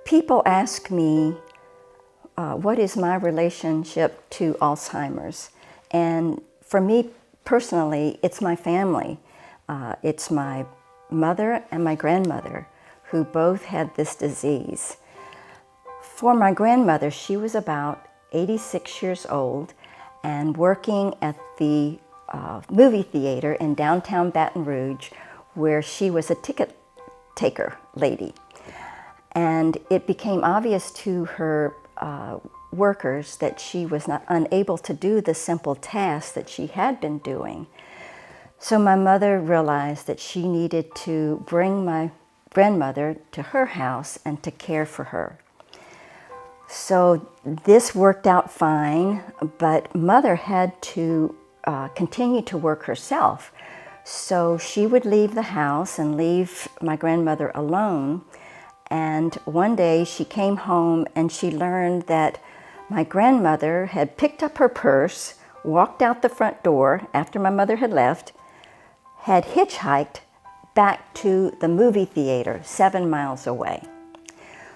People ask me, what is my relationship to Alzheimer's? And for me personally, it's my family. It's my mother and my grandmother who both had this disease. For my grandmother, she was about 86 years old and working at the movie theater in downtown Baton Rouge, where she was a ticket taker lady. And it became obvious to her workers that she was unable to do the simple tasks that she had been doing. So my mother realized that she needed to bring my grandmother to her house and to care for her. So this worked out fine, but Mother had to continue to work herself. So she would leave the house and leave my grandmother alone. And one day she came home and she learned that my grandmother had picked up her purse, walked out the front door after my mother had left, had hitchhiked back to the movie theater 7 miles away.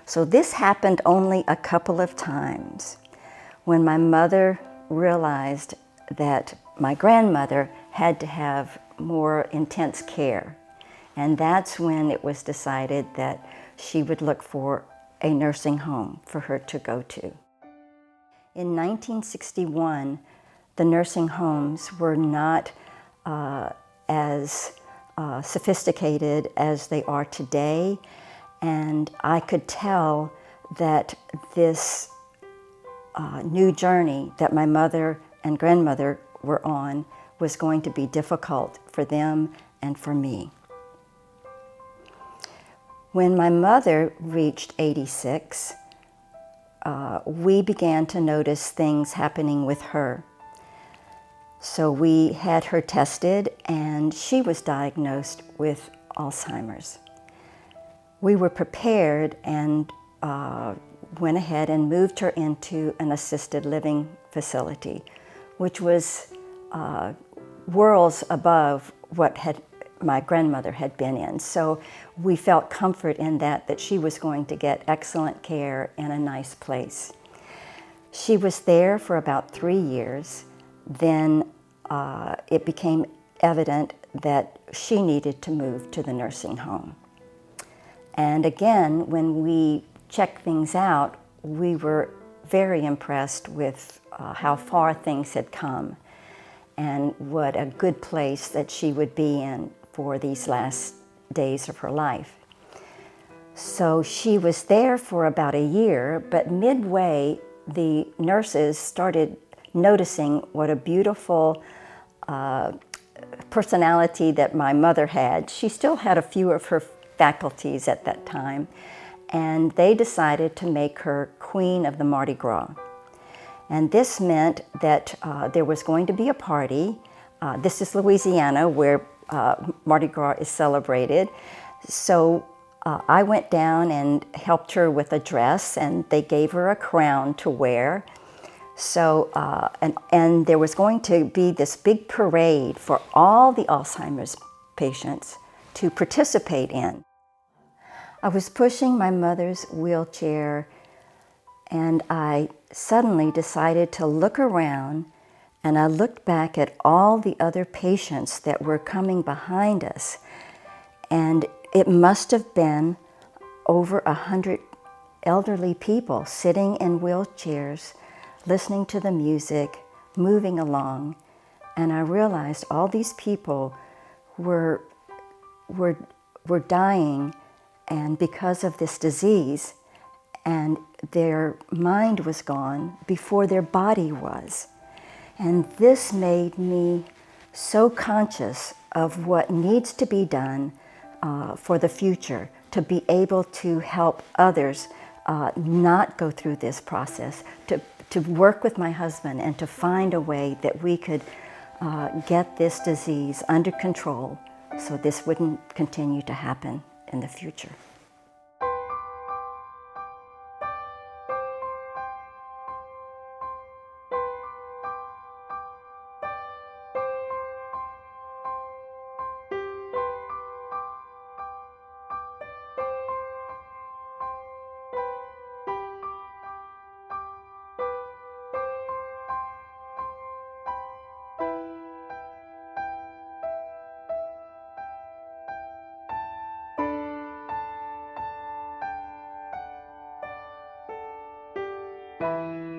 So this happened only a couple of times. When my mother realized that my grandmother had to have more intense care. And that's when it was decided that she would look for a nursing home for her to go to. In 1961, the nursing homes were not as sophisticated as they are today, and I could tell that this new journey that my mother and grandmother were on was going to be difficult for them and for me. When my mother reached 86, we began to notice things happening with her. So we had her tested and she was diagnosed with Alzheimer's. We were prepared and went ahead and moved her into an assisted living facility, which was worlds above what my grandmother had been in. So we felt comfort in that she was going to get excellent care in a nice place. She was there for about 3 years. Then it became evident that she needed to move to the nursing home. And again, when we checked things out, we were very impressed with how far things had come and what a good place that she would be in for these last days of her life. So she was there for about a year, but midway, the nurses started noticing what a beautiful personality that my mother had. She still had a few of her faculties at that time, and they decided to make her Queen of the Mardi Gras. And this meant that there was going to be a party. This is Louisiana, where Mardi Gras is celebrated. So I went down and helped her with a dress, and they gave her a crown to wear. So, and there was going to be this big parade for all the Alzheimer's patients to participate in. I was pushing my mother's wheelchair, and I suddenly decided to look around, and I looked back at all the other patients that were coming behind us, and it must have been over 100 elderly people sitting in wheelchairs, listening to the music, moving along. And I realized all these people were dying, and because of this disease, and their mind was gone before their body was. And this made me so conscious of what needs to be done for the future, to be able to help others not go through this process, to work with my husband and to find a way that we could get this disease under control so this wouldn't continue to happen in the future. you.